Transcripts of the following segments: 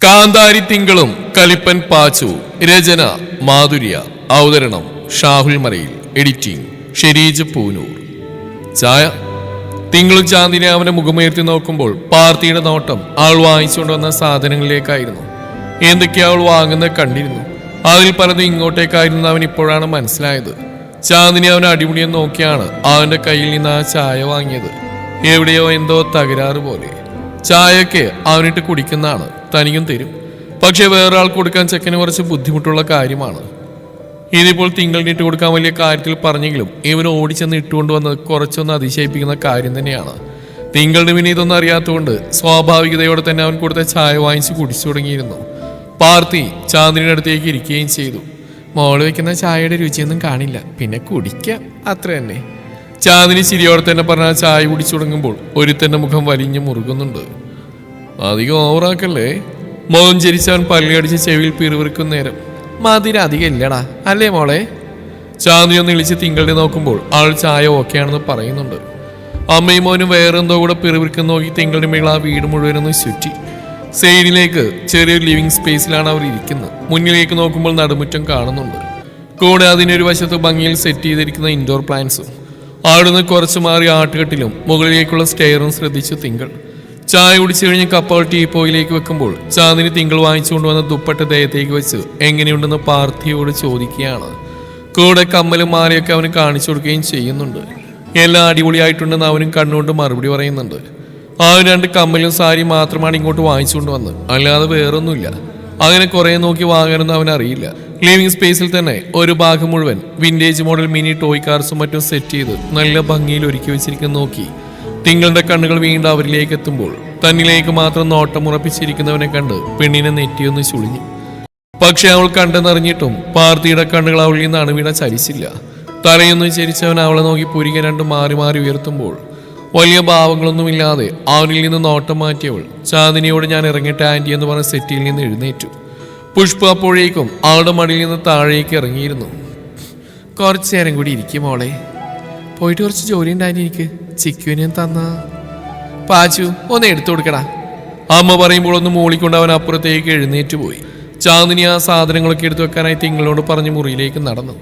കാന്താരി തിങ്കളും കലിപ്പൻ പാച്ചു. രചന മാധുര്യ. അവതരണം ഷാഹുൽ മറയിൽ. എഡിറ്റിംഗ് ഷെരീജ് പൂനൂർ. ചായ. തിങ്കളും ചാന്ദിനെ അവന്റെ മുഖമുയർത്തി നോക്കുമ്പോൾ പാർത്തിയുടെ നോട്ടം അവൾ വാങ്ങിച്ചുകൊണ്ടുവന്ന സാധനങ്ങളിലേക്കായിരുന്നു. എന്തൊക്കെയാ അവൾ വാങ്ങുന്നത് കണ്ടിരുന്നു. അതിൽ പലതും ഇങ്ങോട്ടേക്കായിരുന്നു അവൻ ഇപ്പോഴാണ് മനസ്സിലായത്. ചാന്ദിനി അവനെ അടിമുടിയെന്ന് നോക്കിയാണ് അവന്റെ കയ്യിൽ നിന്ന് ആ ചായ വാങ്ങിയത്. എവിടെയോ എന്തോ തകരാറ് പോലെ. ചായയൊക്കെ അവനിട്ട് കുടിക്കുന്നതാണ്, തനിക്കും തരും. പക്ഷെ വേറൊരാൾ കൊടുക്കാൻ ചെക്കന് കുറച്ച് ബുദ്ധിമുട്ടുള്ള കാര്യമാണ്. ഇതിപ്പോൾ തിങ്കളിനിട്ട് കൊടുക്കാൻ വലിയ കാര്യത്തിൽ പറഞ്ഞെങ്കിലും ഇവന് ഓടിച്ചെന്ന് ഇട്ടുകൊണ്ടുവന്നത് കുറച്ചൊന്ന് അതിശയിപ്പിക്കുന്ന കാര്യം തന്നെയാണ്. തിങ്കളുടെ പിന്നെ ഇതൊന്നും അറിയാത്തതുകൊണ്ട് സ്വാഭാവികതയോടെ തന്നെ അവൻ കൊടുത്ത ചായ വാങ്ങിച്ച് കുടിച്ചു തുടങ്ങിയിരുന്നു. പാർത്തി ചാന്ദിനിയുടെ അടുത്തേക്ക് ഇരിക്കുകയും ചെയ്തു. മോള് വെക്കുന്ന ചായയുടെ രുചിയൊന്നും കാണില്ല, പിന്നെ കുടിക്കാം, അത്ര തന്നെ. ചാന്ദിനി ചിരിയോടെ തന്നെ പറഞ്ഞ ചായ കുടിച്ചു തുടങ്ങുമ്പോൾ ഒരുത്തന്റെ മുഖം വലിഞ്ഞു മുറുകുന്നുണ്ട്. അധികം ഓവറാക്കല്ലേ. മോഹൻ ചിരിച്ചവൻ പല്ലിയടിച്ച് ചെവിയിൽ പിറുവിറുക്കുന്ന നേരം മധുരം അധികം ഇല്ലടാ അല്ലേ മോളെ? ചാന്ദിനി ഒന്ന് വിളിച്ച് തിങ്കളുടെ നോക്കുമ്പോൾ അവൾ ചായ ഓക്കെയാണെന്ന് പറയുന്നുണ്ട്. അമ്മയും മോനും വേറെന്തോ കൂടെ പിറുവിറുക്കുന്ന നോക്കി തിങ്കളുടെ മേൾ ആ വീട് മുഴുവനൊന്ന് ചുറ്റി. സൈഡിലേക്ക് ചെറിയൊരു ലിവിംഗ് സ്പേസിലാണ് അവർ ഇരിക്കുന്നത്. മുന്നിലേക്ക് നോക്കുമ്പോൾ നടുമുറ്റം കാണുന്നുണ്ട്. കൂടെ അതിനൊരു വശത്ത് ഭംഗിയിൽ സെറ്റ് ചെയ്തിരിക്കുന്ന ഇൻഡോർ പ്ലാന്റ്സും. അവിടുന്ന് കുറച്ച് മാറി ആട്ടുകെട്ടിലും മുകളിലേക്കുള്ള സ്റ്റെയറും ശ്രദ്ധിച്ചു തിങ്കൾ. ചായ കുടിച്ചു കഴിഞ്ഞ് കപ്പകൾ ടീപ്പോയിലേക്ക് വെക്കുമ്പോൾ ചാന്ദിനി തിങ്കൾ വാങ്ങിച്ചുകൊണ്ടുവന്ന ദുപ്പട്ട ദേഹത്തേക്ക് വെച്ച് എങ്ങനെയുണ്ടെന്ന് പാർത്ഥിയോട് ചോദിക്കുകയാണ്. കൂടെ കമ്മലും മാലയൊക്കെ അവന് കാണിച്ചു കൊടുക്കുകയും ചെയ്യുന്നുണ്ട്. എല്ലാം അടിപൊളിയായിട്ടുണ്ടെന്ന് അവനും കണ്ണുകൊണ്ട് മറുപടി പറയുന്നുണ്ട്. അവൻ 2 കമ്മലും സാരി മാത്രമാണ് ഇങ്ങോട്ട് വാങ്ങിച്ചുകൊണ്ട് വന്നത്, അല്ലാതെ വേറൊന്നുമില്ല. അങ്ങനെ കുറെ നോക്കി വാങ്ങാനൊന്നും അവൻ അറിയില്ല. ലിവിംഗ് സ്പേസിൽ തന്നെ ഒരു ഭാഗം മുഴുവൻ വിന്റേജ് മോഡൽ മിനി ടോയ് കാർസും മറ്റും സെറ്റ് ചെയ്ത് നല്ല ഭംഗിയിൽ ഒരുക്കി വെച്ചിരിക്കുന്ന നോക്കി തിങ്കളുടെ കണ്ണുകൾ വീണ്ടും അവരിലേക്ക് എത്തുമ്പോൾ തന്നിലേക്ക് മാത്രം നോട്ടം ഉറപ്പിച്ചിരിക്കുന്നവനെ കണ്ട് പെണ്ണിനെ നെറ്റിയൊന്ന് ചുളിഞ്ഞു. പക്ഷെ അവൾ കണ്ടെന്നറിഞ്ഞിട്ടും പാർത്തിയുടെ കണ്ണുകൾ അവളിൽ നിന്ന് അണുവിട ചലിച്ചില്ല. തലയൊന്ന് ചരിച്ചവൻ അവളെ നോക്കി പുരിക 2 മാറി മാറി ഉയർത്തുമ്പോൾ വലിയ ഭാവങ്ങളൊന്നുമില്ലാതെ അവനിൽ നിന്ന് നോട്ടം മാറ്റിയവൾ ചാന്ദിനിയോട് ഞാൻ ഇറങ്ങിയിട്ട് ആന്റി എന്ന് പറഞ്ഞ സെറ്റിയിൽ നിന്ന് എഴുന്നേറ്റു. പുഷ്പ അപ്പോഴേക്കും അവളുടെ മടിയിൽ നിന്ന് താഴേക്ക് ഇറങ്ങിയിരുന്നു. കുറച്ചു നേരം കൂടി ഇരിക്കും മോളെ, പോയിട്ട് കുറച്ച് ജോലി ഉണ്ടായിരുന്നു എനിക്ക്. ചിക്കുവിനെ തന്ന പാച്ചു ഒന്ന് എടുത്തു കൊടുക്കടാ. അമ്മ പറയുമ്പോൾ ഒന്ന് മൂളിക്കൊണ്ട് അവൻ അപ്പുറത്തേക്ക് എഴുന്നേറ്റ് പോയി. ചാന്ദിനി ആ സാധനങ്ങളൊക്കെ എടുത്തു വെക്കാനായി തിങ്കളോട് പറഞ്ഞ് മുറിയിലേക്ക് നടന്നു.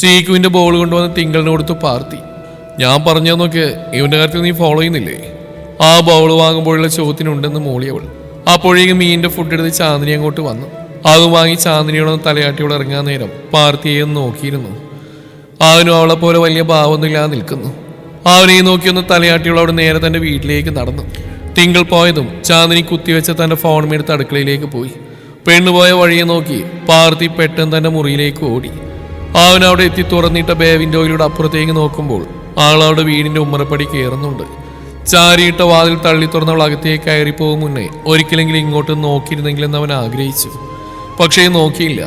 ചീക്കുവിന്റെ ബോൾ കൊണ്ടുവന്ന് തിങ്കളിന് കൊടുത്തു പാർത്തി. ഞാൻ പറഞ്ഞതൊക്കെ ഇവന്റെ കാര്യത്തിൽ നീ ഫോളോ ചെയ്യുന്നില്ലേ? ആ ബൗൾ വാങ്ങുമ്പോഴുള്ള ചോദ്യത്തിനുണ്ടെന്ന് മൂളിയവൾ. അപ്പോഴേക്കും മീനിന്റെ ഫുഡ് എടുത്ത് ചാന്ദിനി അങ്ങോട്ട് വന്നു. അതും വാങ്ങി ചാന്ദിനിയോടൊന്ന് തലയാട്ടിയോട് ഇറങ്ങാൻ നേരം പാർത്തിയെ നോക്കിയിരുന്നു. അവനും അവളെ പോലെ വലിയ ഭാവമൊന്നുമില്ലാതെ നിൽക്കുന്നു. അവനെയും നോക്കിയൊന്ന് തലയാട്ടിയോൾ അവിടെ നേരെ തന്റെ വീട്ടിലേക്ക് നടന്നു. തിങ്കൾ പോയതും ചാന്ദിനി കുത്തിവെച്ച തന്റെ ഫോൺ എടുത്ത് അടുക്കളയിലേക്ക് പോയി. പെണ്ണുപോയ വഴിയെ നോക്കി പാർത്തി പെട്ടെന്ന് തന്റെ മുറിയിലേക്ക് ഓടി. അവൻ അവിടെ എത്തി തുറന്നിട്ട ബേ വിൻഡോയിലൂടെ അപ്പുറത്തേക്ക് നോക്കുമ്പോൾ ആളവിടെ വീടിന്റെ ഉമ്മറപ്പടി കയറുന്നുണ്ട്. ചാരിയിട്ട വാതിൽ തള്ളി തുറന്നവൾ അകത്തേക്ക് കയറി പോകും മുന്നേ ഒരിക്കലെങ്കിലും ഇങ്ങോട്ട് നോക്കിയിരുന്നെങ്കിലെന്ന് അവൻ ആഗ്രഹിച്ചു. പക്ഷേ നോക്കിയില്ല.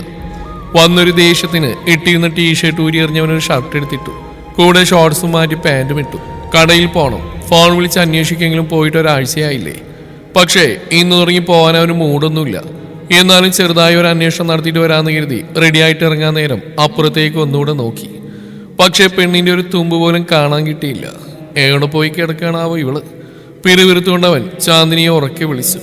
വന്നൊരു ദേഷ്യത്തിന് ഇട്ടിരുന്ന ടീഷർട്ട് ഊരി എറിഞ്ഞവനൊരു ഷർട്ട് എടുത്തിട്ടു. കൂടെ ഷോർട്സും മാറ്റി പാൻറ്റും ഇട്ടു. കടയിൽ പോകണം. ഫോൺ വിളിച്ച് അന്വേഷിക്കെങ്കിലും പോയിട്ട് ഒരാഴ്ചയായില്ലേ. പക്ഷേ ഇന്ന് തുടങ്ങി പോകാൻ അവന് മൂടൊന്നുമില്ല. എന്നാലും ചെറുതായി ഒരു അന്വേഷണം നടത്തിയിട്ട് വരാമെന്ന് കരുതി റെഡിയായിട്ട് ഇറങ്ങാൻ നേരം അപ്പുറത്തേക്ക് ഒന്നുകൂടെ നോക്കി. പക്ഷേ പെണ്ണിന്റെ ഒരു തുമ്പ് പോലും കാണാൻ കിട്ടിയില്ല. എവിടെ പോയി കിടക്കാനാവോ ഇവള്? പിറുവിറുത്തുകൊണ്ടവൻ ചാന്ദിനിയെ ഉറക്കെ വിളിച്ചു.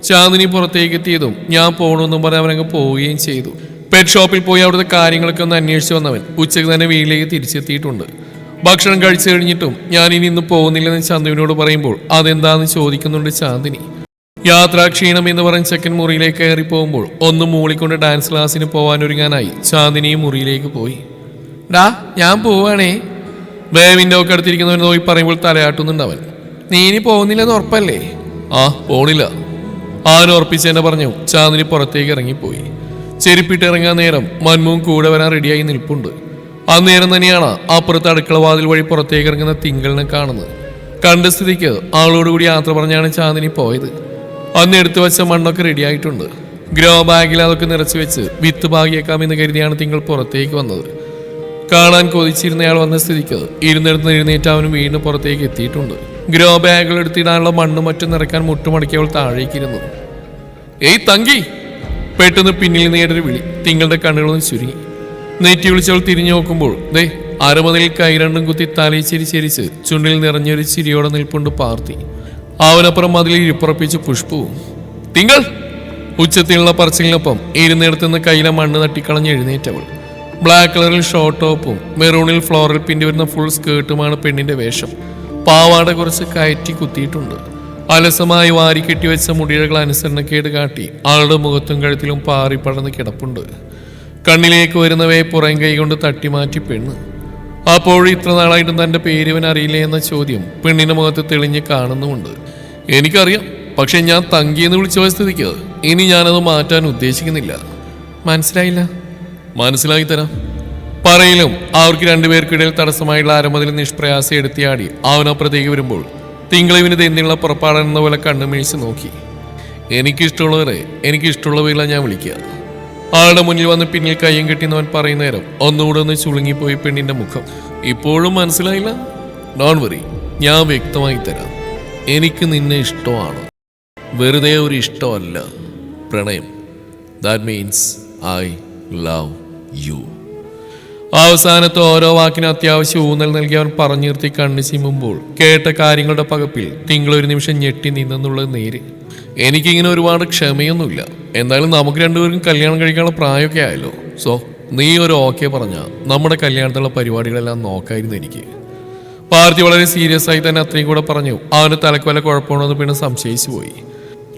ചാന്ദിനി പുറത്തേക്ക് എത്തിയതും ഞാൻ പോകണമെന്നും പറഞ്ഞ് അവനങ്ങ് പോവുകയും ചെയ്തു. പെറ്റ് ഷോപ്പിൽ പോയി അവിടുത്തെ കാര്യങ്ങളൊക്കെ ഒന്ന് അന്വേഷിച്ച് വന്നവൻ ഉച്ചയ്ക്ക് തന്നെ വീട്ടിലേക്ക് തിരിച്ചെത്തിയിട്ടുണ്ട്. ഭക്ഷണം കഴിച്ചു കഴിഞ്ഞിട്ടും ഞാൻ ഇനി ഇന്ന് പോകുന്നില്ലെന്ന് ചന്തുവിനോട് പറയുമ്പോൾ അതെന്താന്ന് ചോദിക്കുന്നുണ്ട് ചാന്ദിനി. യാത്രാക്ഷീണം എന്ന് പറഞ്ഞ് ചെക്കൻ മുറിയിലേക്ക് കയറി പോകുമ്പോൾ ഒന്ന് മൂളിക്കൊണ്ട് ഡാൻസ് ക്ലാസ്സിന് പോകാനൊരുങ്ങാനായി ചാന്ദിനിയും മുറിയിലേക്ക് പോയി. ഡാ ഞാൻ പോവാണേ. വേവിൻ്റെ ഒക്കെ അടുത്തിരിക്കുന്നവൻ നോക്കി പറയുമ്പോൾ തലയാട്ടുന്നുണ്ട് അവൻ. നീ ഇനി പോകുന്നില്ലെന്ന് ഉറപ്പല്ലേ? ആ പോണില്ല. അവൻ ഉറപ്പിച്ചെന്നെ പറഞ്ഞു ചാന്ദിനി പുറത്തേക്ക് ഇറങ്ങിപ്പോയി. ചെരുപ്പിട്ട് ഇറങ്ങാൻ നേരം മന്മുവും കൂടെ വരാൻ റെഡിയായി നിൽപ്പുണ്ട്. അന്നേരം തന്നെയാണ് അപ്പുറത്ത് അടുക്കള വാതിൽ വഴി പുറത്തേക്ക് ഇറങ്ങുന്ന തിങ്കളിനെ കാണുന്നത്. കണ്ട സ്ഥിതിക്ക് ആളോടുകൂടി യാത്ര പറഞ്ഞാണ് ചാന്ദിനി പോയത്. അന്ന് എടുത്തു വെച്ച മണ്ണൊക്കെ റെഡിയായിട്ടുണ്ട്. ഗ്രോ ബാഗിൽ അതൊക്കെ നിറച്ചു വെച്ച് വിത്ത് പാകിയേക്കാമെന്ന് കരുതിയാണ് തിങ്കൾ പുറത്തേക്ക് വന്നത്. കാണാൻ കൊതിച്ചിരുന്നയാൾ വന്ന സ്ഥിതിക്ക് ഇരുന്നിടത്ത് എഴുന്നേറ്റ് അവനും വീണ്ടും പുറത്തേക്ക് എത്തിയിട്ടുണ്ട്. ഗ്രോ ബാഗുകൾ എടുത്തിടാനുള്ള മണ്ണും മറ്റും നിറയ്ക്കാൻ മുട്ടുമടക്കിയവൾ താഴേക്കിരുന്നു. ഏയ് തങ്കി! പെട്ടെന്ന് പിന്നിൽ നേടൊരു വിളി. തിങ്കളുടെ കണ്ണുകളൊന്ന് ചുരുങ്ങി. നെറ്റി വിളിച്ചവൾ തിരിഞ്ഞു നോക്കുമ്പോൾ ദേ അരമതിൽ കൈ രണ്ടും കുത്തി തലയിച്ചിരി ചിരിച്ച് ചുണ്ടിൽ നിറഞ്ഞൊരു ചിരിയോടെ നിൽപ്പുണ്ട് പാർത്തി. അവനപ്പുറം അതിൽ ഇരിപ്പുറപ്പിച്ച് പുഷ്പവും. തിങ്കൾ! ഉച്ചത്തിലുള്ള പറച്ചിലിനൊപ്പം ഇരുന്നിടത്തുനിന്ന് കയ്യിലെ മണ്ണ് തട്ടിക്കളഞ്ഞ് എഴുന്നേറ്റവൾ. ബ്ലാക്ക് കളറിൽ ഷോർട്ട് ടോപ്പും മെറൂണിൽ ഫ്ലോറൽ പിന്നി വരുന്ന ഫുൾ സ്കേർട്ടുമാണ് പെണ്ണിന്റെ വേഷം. പാവാട കുറച്ച് കയറ്റി കുത്തിയിട്ടുണ്ട്. അലസമായി വാരി കെട്ടിവെച്ച മുടികൾ അനുസരണക്കേട് കാട്ടി ആളുടെ മുഖത്തും കഴുത്തിലും പാറിപ്പടർന്ന് കിടപ്പുണ്ട്. കണ്ണിലേക്ക് വരുന്നവയെ പുറം കൈ കൊണ്ട് തട്ടിമാറ്റി പെണ്ണ്. അപ്പോഴും ഇത്ര നാളായിട്ടും തന്റെ പേര് ഇവൻ അറിയില്ലേ എന്ന ചോദ്യം പെണ്ണിന്റെ മുഖത്ത് തെളിഞ്ഞ് കാണുന്നുമുണ്ട്. എനിക്കറിയാം, പക്ഷെ ഞാൻ തങ്കിയെന്ന് വിളിച്ചു പോയ സ്ഥിതിക്ക് ഇനി ഞാനത് മാറ്റാൻ ഉദ്ദേശിക്കുന്നില്ല. മനസ്സിലായില്ല? മനസ്സിലാക്കി തരാം. പറയിലും അവർക്ക് രണ്ടുപേർക്കിടയിൽ തടസ്സമായുള്ള അരമതിൽ നിഷ്പ്രയാസം എടുത്തിയാടി അവനപ്പുറത്തേക്ക് വരുമ്പോൾ തിങ്കളവിന് തെന്നിയുള്ള പുറപ്പാടെന്ന പോലെ കണ്ണുമീഴ്ച നോക്കി. എനിക്കിഷ്ടമുള്ളവരെ എനിക്കിഷ്ടമുള്ളവയിലാണ് ഞാൻ വിളിക്കുക. ആളുടെ മുന്നിൽ വന്ന് പിന്നിൽ കയ്യും കെട്ടിന്നവൻ പറയുന്ന നേരം ഒന്നുകൂടെ ഒന്ന് ചുളുങ്ങിപ്പോയി പെണ്ണിന്റെ മുഖം. ഇപ്പോഴും മനസ്സിലായില്ല? ഡോണ്ട് വറി, ഞാൻ വ്യക്തമായി തരാം. എനിക്ക് നിന്നെ ഇഷ്ടമാണ്. വെറുതെ ഒരു ഇഷ്ടമല്ല, പ്രണയം. That means I love you. അവസാനത്തെ ഓരോ വാക്കിനും അത്യാവശ്യം ഊന്നൽ നൽകി അവൻ പറഞ്ഞു നിർത്തി കണ്ണു ചിമ്മുമ്പോൾ കേട്ട കാര്യങ്ങളുടെ പകപ്പിൽ തിങ്കളൊരു നിമിഷം ഞെട്ടി നിന്നെന്നുള്ളത് നേര്. എനിക്കിങ്ങനെ ഒരുപാട് ക്ഷമയൊന്നുമില്ല. എന്തായാലും നമുക്ക് രണ്ടുപേർക്കും കല്യാണം കഴിക്കാനുള്ള പ്രായമൊക്കെ ആയല്ലോ. സോ നീ ഒരു ഓക്കെ പറഞ്ഞാൽ നമ്മുടെ കല്യാണത്തിലുള്ള പരിപാടികളെല്ലാം നോക്കായിരുന്നു എനിക്ക്. പാർത്തി വളരെ സീരിയസ് ആയി തന്നെ അത്രയും കൂടെ പറഞ്ഞു. അവന് തലക്ക് വല്ല കുഴപ്പമുണ്ടോന്ന് പിന്നെ സംശയിച്ചു പോയി.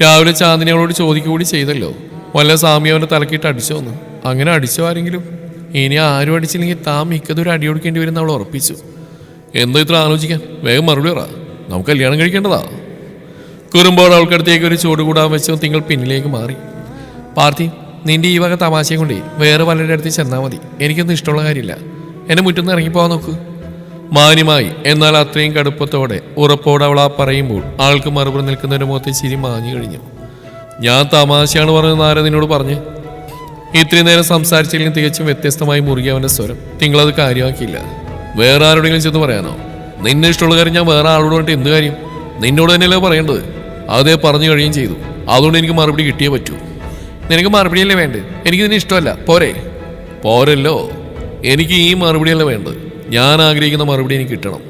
രാവിലെ ചാന്ദിനി അവളോട് ചോദിക്കുകൂടി ചെയ്തല്ലോ, വല്ല സാമി അവൻ്റെ തലക്കിട്ട് അടിച്ചോന്ന്. അങ്ങനെ അടിച്ചോ ആരെങ്കിലും? ഇനി ആരും അടിച്ചില്ലെങ്കിൽ താൻ മിക്കതൊരു അടി കൊടുക്കേണ്ടി വരുന്ന അവൾ ഉറപ്പിച്ചു. എന്താ ഇത്ര ആലോചിക്കാൻ? വേഗം മറുപടി പറ, നമുക്ക് കല്യാണം കഴിക്കേണ്ടതാ. കുറുമ്പോട് അവൾക്കടുത്തേക്ക് ഒരു ചൂട് കൂടാൻ വെച്ചോ തിങ്കൾ പിന്നിലേക്ക് മാറി. പാർത്തി, നിന്റെ ഈ വക തമാശയും കൊണ്ടേ വേറെ പലരുടെ അടുത്ത് ചെന്നാൽ മതി. എനിക്കൊന്നും ഇഷ്ടമുള്ള കാര്യമില്ല. എന്നെ മുറ്റൊന്ന് ഇറങ്ങിപ്പോവാൻ നോക്ക്. മാന്യമായി എന്നാൽ അത്രയും കടുപ്പത്തോടെ ഉറപ്പോടെ അവൾ ആ പറയുമ്പോൾ ആൾക്ക് മറുപടി നിൽക്കുന്നവരുടെ മുഖത്ത് ചിരി മാഞ്ഞു കഴിഞ്ഞു. ഞാൻ തമാശയാണ് പറഞ്ഞതെന്ന് ആരാ നിന്നോട് പറഞ്ഞ്? ഇത്രയും നേരം സംസാരിച്ചെങ്കിലും തികച്ചും വ്യത്യസ്തമായി മുറുകി അവന്റെ സ്വരം. തിങ്കളത് കാര്യമാക്കിയില്ല. വേറെ ആരോടെങ്കിലും ചെന്ന് പറയാനോ? നിന്നെ ഇഷ്ടമുള്ള കാര്യം ഞാൻ വേറെ ആളോട് പറഞ്ഞിട്ട് എന്ത് കാര്യം? നിന്നോട് തന്നെയല്ലേ പറയേണ്ടത്. അതേ പറഞ്ഞു കഴിയുകയും ചെയ്തു. അതുകൊണ്ട് എനിക്ക് മറുപടി കിട്ടിയേ പറ്റൂ. നിനക്ക് മറുപടിയല്ലേ വേണ്ടത്? എനിക്ക് നിന്നെ ഇഷ്ടമല്ല, പോരെ? പോരല്ലോ, എനിക്ക് ഈ മറുപടിയല്ല വേണ്ടത്. ഞാൻ ആഗ്രഹിക്കുന്ന മറുപടി എനിക്ക് കിട്ടണം.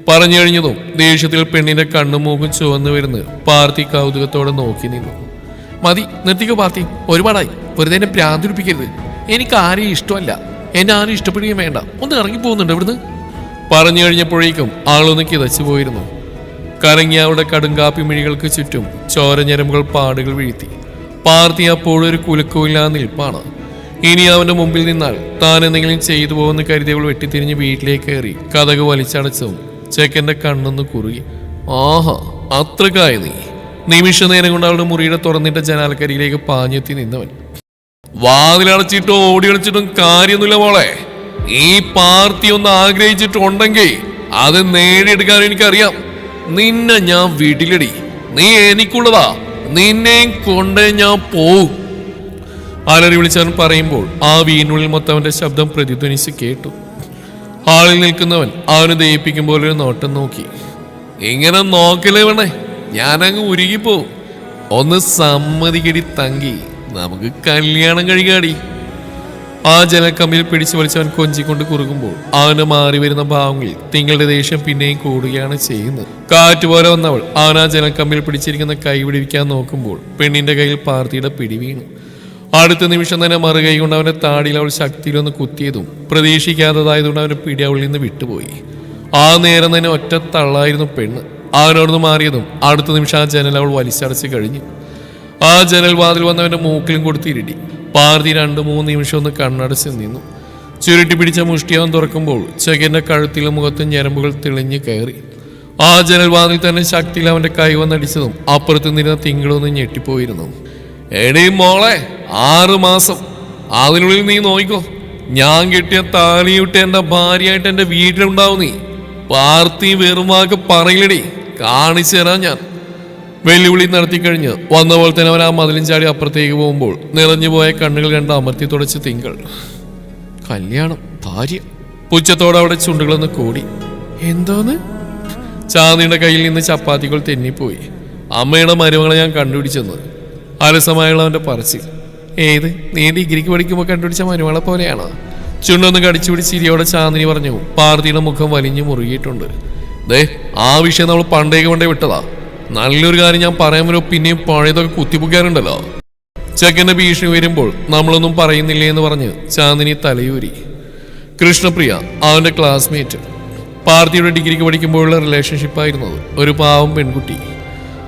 പറഞ്ഞു കഴിഞ്ഞതും ദേഷ്യത്തിൽ പെണ്ണിന്റെ കണ്ണും മൂക്കും ചുവന്നു വരുന്ന് പാർത്തി കൗതുകത്തോടെ നോക്കി നിന്നു. മതി, നിർത്തിക്കോ പാർത്തി, ഒരുപാടായി. വെറുതെ എന്നെ ഭ്രാന്തിപ്പിക്കരുത്. എനിക്ക് ആരെയും ഇഷ്ടമല്ല. എന്നെ ആരും ഇഷ്ടപ്പെടുകയും വേണ്ട. ഒന്ന് ഇറങ്ങിപ്പോകുന്നുണ്ട് ഇവിടുന്ന്. പറഞ്ഞു കഴിഞ്ഞപ്പോഴേക്കും ആളൊന്ന് കിതച്ചു പോയിരുന്നു. കറങ്ങിയ അവളുടെ കടുങ്കാപ്പി മിഴികൾക്ക് ചുറ്റും ചോരഞ്ഞരമ്പുകൾ പാടുകൾ വീഴ്ത്തി. പാർത്തി അപ്പോഴൊരു കുലുക്കമില്ലാതെ നിൽപ്പാണ്. ഇനി അവന്റെ മുമ്പിൽ നിന്നാൽ താൻ എന്തെങ്കിലും ചെയ്തു പോകുന്ന കരുതിയവൾ വെട്ടിത്തിരിഞ്ഞ് വീട്ടിലേക്ക് കയറി കതക് വലിച്ചടച്ചും ചെക്കന്റെ കണ്ണൊന്ന് കുറുകി. ആഹാ, അത്രക്കായ നീ. നിമിഷ നേരം കൊണ്ട് അവളുടെ മുറിയുടെ തുറന്നിട്ട ജനാലക്കരിയിലേക്ക് പാഞ്ഞെത്തി നിന്നവൻ. വാതിലടച്ചിട്ടോ ഓടി കളിച്ചിട്ടും കാര്യമൊന്നുമില്ല മോളെ. ഈ പാർട്ടി ഒന്ന് ആഗ്രഹിച്ചിട്ടുണ്ടെങ്കിൽ അത് നേടിയെടുക്കാൻ എനിക്കറിയാം. നിന്നെ ഞാൻ വീട്ടിലടി. നീ എനിക്കുള്ളതാ. നിന്നെയും കൊണ്ടേ ഞാൻ പോവും. അലറി വിളിച്ചവൻ പറയുമ്പോൾ ആ വീടിനുള്ളിൽ മൊത്തം അവന്റെ ശബ്ദം പ്രതിധ്വനിച്ച് കേട്ടു. ഹാളിൽ നിൽക്കുന്നവൻ അവന് ദയിപ്പിക്കും പോലെ ഒരു നോട്ടം നോക്കി. ഇങ്ങനെ നോക്കലേ വേണേ, ഞാനങ്ങ് ഉരുകിപ്പോവും. ഒന്ന് സമ്മതിക്കടി തങ്കി, നമുക്ക് കല്യാണം കഴിക്കാടി. ആ ജനക്കമ്പിൽ പിടിച്ചു വലിച്ചവൻ കൊഞ്ചിക്കൊണ്ട് കുറുകുമ്പോൾ അവന് മാറി വരുന്ന ഭാവങ്ങളിൽ തിങ്കളുടെ ദേഷ്യം പിന്നെയും കൂടുകയാണ് ചെയ്യുന്നത്. കാറ്റുപോലെ വന്നവൾ അവൻ ആ ജനക്കമ്പിൽ പിടിച്ചിരിക്കുന്ന കൈ പിടിവിക്കാൻ നോക്കുമ്പോൾ പെണ്ണിന്റെ കയ്യിൽ പാർത്തിയുടെ പിടി വീണു. അടുത്ത നിമിഷം തന്നെ മറുകൈ കൊണ്ട് അവന്റെ താടിയിൽ അവൾ ശക്തിയിലൊന്ന് കുത്തിയതും പ്രതീക്ഷിക്കാത്തതായതുകൊണ്ട് അവന്റെ പിടി അവളിൽ നിന്ന് വിട്ടുപോയി. ആ നേരം തന്നെ ഒറ്റ തള്ളായിരുന്നു പെണ്ണ്. അവനോടൊന്ന് മാറിയതും അടുത്ത നിമിഷം ആ ജനൽ അവൾ വലിച്ചടച്ച് കഴിഞ്ഞു. ആ ജനൽ വാതിൽ വന്നവന്റെ മൂക്കിലും കൊടുത്തിരിടി. പാർത്തി 2-3 നിമിഷം ഒന്ന് കണ്ണടച്ച് നിന്നു. ചുരുട്ടി പിടിച്ച മുഷ്ടി അവൻ തുറക്കുമ്പോൾ ചെക്കന്റെ കഴുത്തിലും മുഖത്തും ഞരമ്പുകൾ തെളിഞ്ഞു കയറി. ആ ജനൽ വാതിൽ തന്നെ ശക്തിയിൽ അവന്റെ കൈ വന്നടിച്ചതും അപ്പുറത്ത് നിന്നിരുന്ന തിങ്കളൊന്ന് ഞെട്ടിപ്പോയിരുന്നു. എടീ മോളെ, 6 മാസം അതിനുള്ളിൽ നീ നോയിക്കോ. ഞാൻ കെട്ടിയ താലിയിട്ട് എന്റെ ഭാര്യയായിട്ട് എന്റെ വീട്ടിലുണ്ടാവും നീ. പാർത്തി വെറും വാക്ക് പറയില്ലടി, കാണിച്ചു തരാം ഞാൻ. വെല്ലുവിളി നടത്തിക്കഴിഞ്ഞ് വന്ന പോലെ തന്നെ അവൻ ആ മതിലും ചാടി അപ്പുറത്തേക്ക് പോകുമ്പോൾ നിറഞ്ഞുപോയ കണ്ണുകൾ കണ്ട് അമർത്തി തുടച്ച് തിങ്കൾ. കല്യാണം, ഭാര്യ. പുച്ഛത്തോടെ അവിടെ ചുണ്ടുകളൊന്ന് കൂടി. എന്തോന്ന്? ചാന്ദിയുടെ കയ്യിൽ നിന്ന് ചപ്പാത്തികൾ തെന്നിപ്പോയി. അമ്മയുടെ മരുമകളെ ഞാൻ കണ്ടുപിടിച്ചെന്ന് അലസമായുള്ള അവന്റെ പറച്ചിൽ. ഏത്? നീ ഡിഗ്രിക്ക് പഠിക്കുമ്പോൾ കണ്ടുപിടിച്ച മരുമകളെ പോലെയാണോ? ചുണ്ടൊന്ന് കടിച്ചു പിടിച്ച് ചിരിയോടെ ചാന്ദിനി പറഞ്ഞു. പാർത്തിയുടെ മുഖം വലിഞ്ഞു മുറുകിയിട്ടുണ്ട്. ദേ, ആ വിഷയം നമ്മൾ പണ്ടേ വിട്ടതാ. നല്ലൊരു കാര്യം ഞാൻ പറയാൻ വരുമ്പോൾ പിന്നെയും പഴയതൊക്കെ കുത്തിപ്പൊക്കാറുണ്ടല്ലോ. ചെക്കന്റെ ഭീഷണി വരുമ്പോൾ നമ്മളൊന്നും പറയുന്നില്ലേ എന്ന് പറഞ്ഞ് ചാന്ദിനി തലയൂരി. കൃഷ്ണപ്രിയ അവന്റെ ക്ലാസ്മേറ്റ്. പാർത്തിയുടെ ഡിഗ്രിക്ക് പഠിക്കുമ്പോഴുള്ള റിലേഷൻഷിപ്പായിരുന്നത്. ഒരു പാവം പെൺകുട്ടി.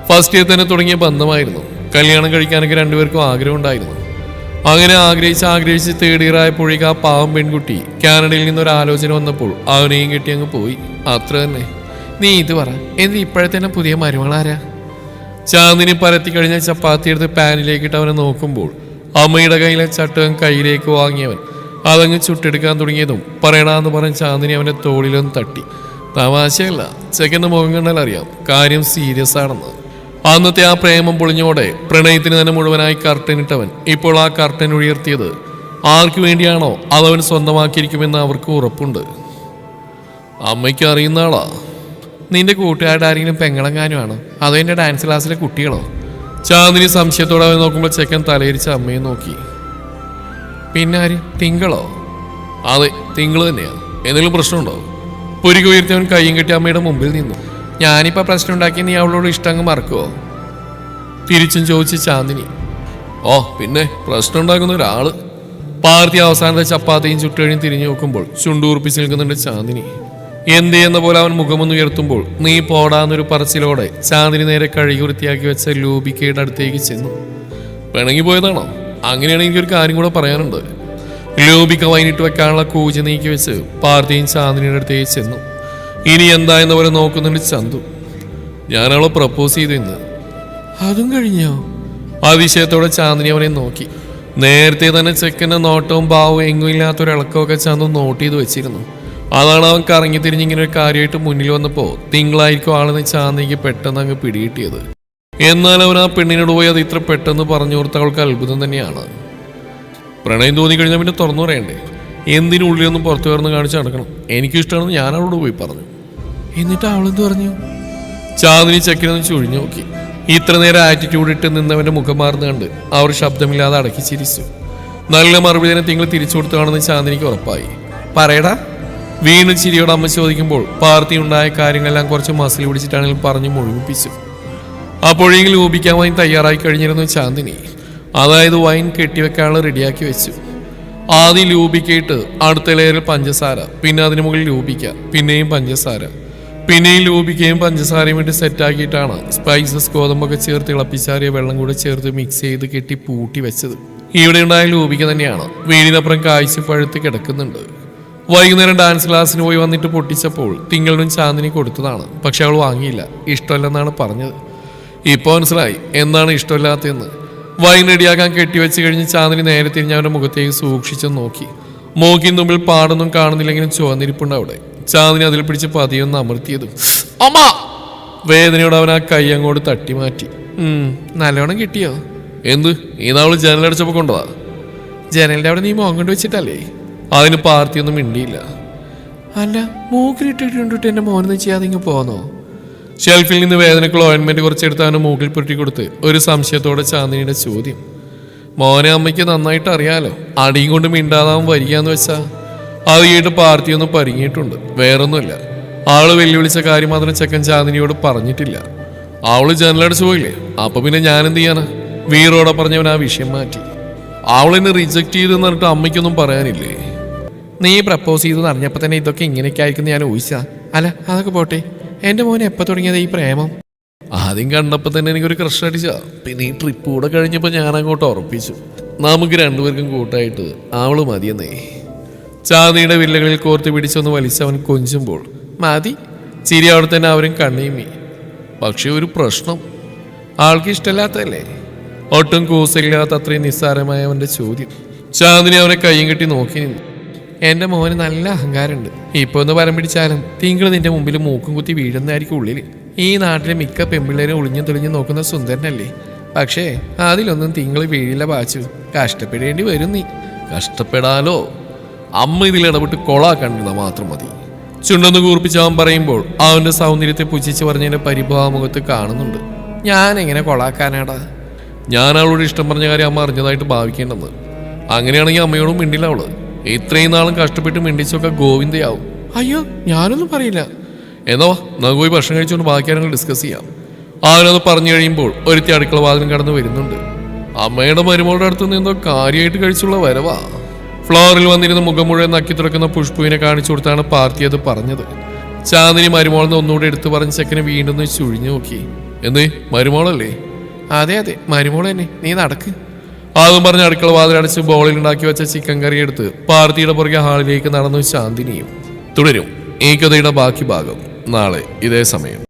ഫസ്റ്റ് ഇയർ തന്നെ തുടങ്ങിയ ബന്ധമായിരുന്നു. കല്യാണം കഴിക്കാനൊക്കെ രണ്ടുപേർക്കും ആഗ്രഹം ഉണ്ടായിരുന്നു. അങ്ങനെ ആഗ്രഹിച്ച് തേർഡ് ഇയർ ആയപ്പോഴേക്ക് ആ പാവം പെൺകുട്ടി കാനഡയിൽ നിന്നൊരു ആലോചന വന്നപ്പോൾ അവനെയും കെട്ടി അങ്ങ് പോയി. അത്ര തന്നെ. നീ ഇത് പറ, എന്ത് ഇപ്പോഴത്തെ പുതിയ മരുമകളാരാ? ചാന്ദിനി പരത്തി കഴിഞ്ഞ ചപ്പാത്തി എടുത്ത് പാനിലേക്കിട്ട് അവനെ നോക്കുമ്പോൾ അമ്മയുടെ കയ്യിലെ ചട്ടകം കയ്യിലേക്ക് വാങ്ങിയവൻ അതങ്ങ് ചുട്ടെടുക്കാൻ തുടങ്ങിയതും പറയടാന്ന് പറഞ്ഞ് ചാന്ദിനി അവന്റെ തോളിലൊന്ന് തട്ടി. തമാശയല്ല, ചെക്കൻ്റെ മുഖം കണ്ടാൽ അറിയാം കാര്യം സീരിയസ് ആണെന്ന്. അന്നത്തെ ആ പ്രേമം പൊളിഞ്ഞോടെ പ്രണയത്തിന് തന്നെ മുഴുവനായി കർട്ടൻ ഇട്ടവൻ ഇപ്പോൾ ആ കർട്ടൻ ഉയർത്തിയത് ആർക്കു വേണ്ടിയാണോ അതവൻ സ്വന്തമാക്കിയിരിക്കുമെന്ന് അവർക്ക് ഉറപ്പുണ്ട്. അമ്മയ്ക്ക് അറിയുന്ന ആളാ. നിന്റെ കൂട്ടുകാരുടെ ആരെങ്കിലും പെങ്ങളെങ്ങാനുമാണോ അതോ എൻ്റെ ഡാൻസ് ക്ലാസ്സിലെ കുട്ടികളോ? ചാന്ദിനി സംശയത്തോടെ അവൻ നോക്കുമ്പോൾ ചെക്കൻ തലയിരിച്ച അമ്മയെ നോക്കി. പിന്നെ ആര്? തിങ്കളോ? അതെ, തിങ്കൾ തന്നെയാ. എന്തെങ്കിലും പ്രശ്നമുണ്ടോ? പൊരിക ഉയർത്തിയവൻ കയ്യും കെട്ടി അമ്മയുടെ മുമ്പിൽ നിന്നു. ഞാനിപ്പോൾ പ്രശ്നം ഉണ്ടാക്കി നീ അവളോട് ഇഷ്ടങ്ങ് മറക്കുവോ? തിരിച്ചും ചോദിച്ച് ചാന്ദിനി. ഓ പിന്നെ, പ്രശ്നം ഉണ്ടാക്കുന്ന ഒരാള്. പാർത്തി അവസാനത്തെ ചപ്പാത്തിയും ചുട്ടുകഴിഞ്ഞ് തിരിഞ്ഞു നോക്കുമ്പോൾ ചുണ്ടൂർപ്പിച്ച് നിൽക്കുന്നുണ്ട് ചാന്ദിനി. എന്തേ എന്ന പോലെ അവൻ മുഖമൊന്ന് ഉയർത്തുമ്പോൾ നീ പോടാന്നൊരു പറച്ചിലോടെ ചാന്ദിനി നേരെ കഴുകി വൃത്തിയാക്കി വെച്ച ലൂബിക്കയുടെ അടുത്തേക്ക് ചെന്നു. പിണങ്ങി പോയതാണോ? അങ്ങനെയാണെങ്കിൽ എനിക്കൊരു കാര്യം കൂടെ പറയാനുണ്ട്. ലൂബിക്ക വൈകിട്ട് വെക്കാനുള്ള കൂജ നീക്കി വെച്ച് പാർത്തിയും ചാന്ദിനിയുടെ അടുത്തേക്ക് ചെന്നു. ഇനി എന്താ എന്ന പോലെ നോക്കുന്നുണ്ട് ചന്തു. ഞാനവളെ പ്രപ്പോസ് ചെയ്തു ഇന്ന്. അതും കഴിഞ്ഞോ? അതിശയത്തോടെ ചാന്ദിനി അവനെ നോക്കി. നേരത്തെ തന്നെ ചെക്കൻ്റെ നോട്ടവും ഭാവവും എങ്ങും ഇല്ലാത്തൊരിളക്കമൊക്കെ ചന്തു നോട്ട് ചെയ്ത് വെച്ചിരുന്നു. അതാണ് അവൻ കറങ്ങി തിരിഞ്ഞിങ്ങനെ ഒരു കാര്യമായിട്ട് മുന്നിൽ വന്നപ്പോൾ തിങ്കളായിരിക്കും ആളെന്ന് ചാന്ദിനിക്ക് പെട്ടെന്ന് അങ്ങ് പിടികിട്ടിയത്. എന്നാൽ അവൻ ആ പെണ്ണിനോട് പോയി അത് ഇത്ര പെട്ടെന്ന് പറഞ്ഞു കൊടുത്ത അവൾക്ക് അത്ഭുതം തന്നെയാണ്. പ്രണയം തോന്നിക്കഴിഞ്ഞാൽ പിന്നെ തുറന്നു പറയണ്ടേ? എന്തിനുള്ളിലൊന്നും പുറത്തു കയറുന്ന കാണിച്ച് നടക്കണം. എനിക്കിഷ്ടമാണെന്ന് ഞാൻ അവളോട് പോയി പറഞ്ഞു. എന്നിട്ട് അവളെന്ത് പറഞ്ഞു? ചാന്ദിനി ചെക്കിനൊന്ന് ചുഴിഞ്ഞു നോക്കി. ഇത്ര നേരം ആറ്റിറ്റ്യൂഡ് ഇട്ട് നിന്നവന്റെ മുഖം മാറുന്ന കണ്ട് അവർ ശബ്ദമില്ലാതെ അടക്കി ചിരിച്ചു. നല്ല മറുപടി തന്നെ തിങ്കൾ തിരിച്ചു കൊടുത്തതാണെന്ന് ചാന്ദിനിക്ക് ഉറപ്പായി. പറയടാ. വീണ്ടും ചിരിയോട് അമ്മ ചോദിക്കുമ്പോൾ പാർത്തി ഉണ്ടായ കാര്യങ്ങളെല്ലാം കുറച്ച് മസിൽ പിടിച്ചിട്ടാണെങ്കിൽ പറഞ്ഞു മുഴുമിപ്പിച്ചു. അപ്പോഴെങ്കിലും ഊപിക്കാൻ വൈൻ തയ്യാറായി കഴിഞ്ഞിരുന്നു ചാന്ദിനി. അതായത് വൈൻ കെട്ടിവെക്കാനുള്ള റെഡിയാക്കി വെച്ചു. ആദ്യം ലൂബിക്കയിട്ട് അടുത്ത ലെയറിൽ പഞ്ചസാര, പിന്നെ അതിന് മുകളിൽ ലൂബിക്ക, പിന്നെയും പഞ്ചസാര, പിന്നെയും ലൂബിക്കയും പഞ്ചസാരയും വേണ്ടി സെറ്റാക്കിയിട്ടാണ് സ്പൈസസ് ഗോതമ്പൊക്കെ ചേർത്ത് തിളപ്പിച്ചാറിയ വെള്ളം കൂടെ ചേർത്ത് മിക്സ് ചെയ്ത് കെട്ടി പൂട്ടി വെച്ചത്. ഇവിടെ ഉണ്ടായ ലൂബിക്ക തന്നെയാണ്. വീടിനപ്പുറം കായ്ച്ച് പഴുത്ത് കിടക്കുന്നുണ്ട്. വൈകുന്നേരം ഡാൻസ് ക്ലാസ്സിന് പോയി വന്നിട്ട് പൊട്ടിച്ചപ്പോൾ തിങ്കളും ചാന്ദിനി കൊടുത്തതാണ്. പക്ഷെ അവൾ വാങ്ങിയില്ല. ഇഷ്ടമല്ലെന്നാണ് പറഞ്ഞത്. ഇപ്പോൾ മനസ്സിലായി എന്താണ് ഇഷ്ടമില്ലാത്തതെന്ന്. വൈൻ റെഡിയാക്കാൻ കെട്ടിവെച്ച് കഴിഞ്ഞ് ചാന്ദിനി നേരെ തിരിഞ്ഞ് അവൻ്റെ മുഖത്തേക്ക് സൂക്ഷിച്ചു നോക്കി. മൂക്കിന് മുമ്പിൽ പാടൊന്നും കാണുന്നില്ലെങ്കിലും ചുവന്നിരിപ്പുണ്ട് അവിടെ. ചാന്ദിനി അതിൽ പിടിച്ച് പതിയൊന്ന് അമർത്തിയതും അമ്മ വേദനയോട് അവൻ ആ കൈ അങ്ങോട്ട് തട്ടി മാറ്റി. നല്ലോണം കിട്ടിയോ? എന്ത്? ഇതാവള് ജനലടച്ചപ്പോൾ കൊണ്ടതാ. ജനലിൻ്റെ അവിടെ നീ മോൻ കൊണ്ട് വെച്ചിട്ടല്ലേ? അതിന് പാർത്തിയൊന്നും മിണ്ടിയില്ല. അല്ല, മൂക്കിലിട്ടിട്ടുണ്ടിട്ട് എൻ്റെ മോനെന്ന് ചെയ്യാതെ ഇങ്ങ് പോന്നോ? ഷെൽഫിൽ നിന്ന് വേദനക്കുള്ള ഓയിൻമെന്റ് കുറച്ചെടുത്ത് അവന് മൂക്കിൽ പുരട്ടി കൊടുത്ത് ഒരു സംശയത്തോടെ ചാന്ദിനിയുടെ ചോദ്യം. മോനെ അമ്മയ്ക്ക് നന്നായിട്ട് അറിയാലോ, അടിയും കൊണ്ട് മിണ്ടാതാവും വരികയെന്ന് വെച്ചാ. അത് കേട്ട് പാർത്തിയൊന്നും പരിങ്ങിയിട്ടുണ്ട്. വേറൊന്നുമില്ല. ആള് വെല്ലുവിളിച്ച കാര്യം മാത്രം ചെക്കൻ ചാന്ദിനിയോട് പറഞ്ഞിട്ടില്ല. അവള് ജനലടച്ചു പോയില്ലേ, അപ്പൊ പിന്നെ ഞാനെന്ത് ചെയ്യാനാ? വീറോടെ പറഞ്ഞവൻ ആ വിഷയം മാറ്റി. അവളെന്നെ റിജക്ട് ചെയ്തെന്ന് പറഞ്ഞിട്ട് അമ്മയ്ക്കൊന്നും പറയാനില്ലേ? നീ പ്രപ്പോസ് ചെയ്തെന്ന് അറിഞ്ഞപ്പോൾ തന്നെ ഇതൊക്കെ ഇങ്ങനെയൊക്കെ ആയിരിക്കും ഞാൻ ഊഹിച്ചാ. അല്ല അതൊക്കെ പോട്ടെ, എൻ്റെ മോനെ എപ്പോൾ തുടങ്ങിയത് ഈ പ്രേമം? ആദ്യം കണ്ടപ്പോൾ തന്നെ എനിക്കൊരു ക്രഷ് അടിച്ചാ. പിന്നെ ഈ ട്രിപ്പ് കൂടെ കഴിഞ്ഞപ്പോൾ ഞാൻ അങ്ങോട്ട് ഉറപ്പിച്ചു നമുക്ക് രണ്ടുപേർക്കും കൂട്ടായിട്ട് അവള് മതിയെന്നേ. ചാന്ദിനിയുടെ വില്ലകളിൽ കോർത്ത് പിടിച്ചൊന്ന് വലിച്ചവൻ കൊഞ്ചുമ്പോൾ മതി. ചിരി അവിടെ തന്നെ അവരും കണ്ണീമി. പക്ഷെ ഒരു പ്രശ്നം, ആൾക്ക് ഇഷ്ടമില്ലാത്തല്ലേ? ഒട്ടും കൂസലില്ലാത്ത അത്രയും നിസ്സാരമായ അവൻ്റെ ചോദ്യം. ചാന്ദിനി അവനെ കയ്യും കെട്ടി നോക്കി നിന്നു. എൻ്റെ മോന് നല്ല അഹങ്കാരമുണ്ട്. ഇപ്പോൾ ഒന്ന് പരം പിടിച്ചാലും തിങ്കൾ നിന്റെ മുമ്പിൽ മൂക്കും കുത്തി വീഴുന്നതായിരിക്കും ഉള്ളിൽ. ഈ നാട്ടിലെ മിക്ക പെമ്പിള്ളേരും ഒളിഞ്ഞു തെളിഞ്ഞു നോക്കുന്ന സുന്ദരനല്ലേ? പക്ഷേ അതിലൊന്നും തിങ്കൾ വീഴില്ല പാച്ചു. കഷ്ടപ്പെടേണ്ടി വരും നീ. കഷ്ടപ്പെടാലോ? അമ്മ ഇതിൽ ഇടപെട്ട് കൊളാക്കണ്ടെന്ന മാത്രം മതി. ചുണ്ടൊന്ന് കൂർപ്പിച്ച് അവൻ പറയുമ്പോൾ അവൻ്റെ സൗന്ദര്യത്തെ പുച്ഛിച്ച് പറഞ്ഞതിൻ്റെ പരിഭാവമുഖത്ത് കാണുന്നുണ്ട്. ഞാൻ എങ്ങനെ കൊളാക്കാനാടാ? ഞാൻ അവളോട് ഇഷ്ടം പറഞ്ഞ കാര്യം അമ്മ അറിഞ്ഞതായിട്ട് ഭാവിക്കേണ്ടെന്ന്. അങ്ങനെയാണെങ്കിൽ അമ്മയോടും മിണ്ടില്ല അവള്. ഇത്രയും നാളും കഷ്ടപ്പെട്ട് മിണ്ടിച്ചൊക്കെ ഗോവിന്ദയാവും. അയ്യോ, ഞാനൊന്നും പറയില്ല. എന്നോ നമുക്ക് പോയി ഭക്ഷണം കഴിച്ചുകൊണ്ട് ബാക്കി കാര്യങ്ങൾ ഡിസ്കസ് ചെയ്യാം. അവനത് പറഞ്ഞു കഴിയുമ്പോൾ ഒരുത്തി അടുക്കള വാതിലും കടന്നു വരുന്നുണ്ട്. അമ്മയുടെ മരുമോളുടെ അടുത്ത് നിന്ന് എന്തോ കാര്യമായിട്ട് കഴിച്ചുള്ള വരവാ. ഫ്ലോറിൽ വന്നിരുന്ന് മുഖം മുഴുവൻ നക്കി തുറക്കുന്ന പുഷ്പുവിനെ കാണിച്ചു കൊടുത്താണ് പാർത്തി അത് പറഞ്ഞത്. ചാന്ദിനി മരുമോളെന്ന് ഒന്നുകൂടെ എടുത്തു പറഞ്ഞ ചെക്കനെ വീണ്ടും ചുഴിഞ്ഞു നോക്കി. എന്തേ, മരുമോളല്ലേ? അതെ അതെ, മരുമോൾ തന്നെ, നീ നടക്ക്. അതും പറഞ്ഞ് അടുക്കള വാതിലടച്ച് ബോളിൽ ഉണ്ടാക്കി വെച്ച ചിക്കൻ കറി എടുത്ത് പാർത്തിയുടെ പുറകെ ഹാളിലേക്ക് നടന്നു ശാന്തിനിയും. തുടരും ഈ കഥയുടെ ബാക്കി ഭാഗം നാളെ ഇതേ സമയം.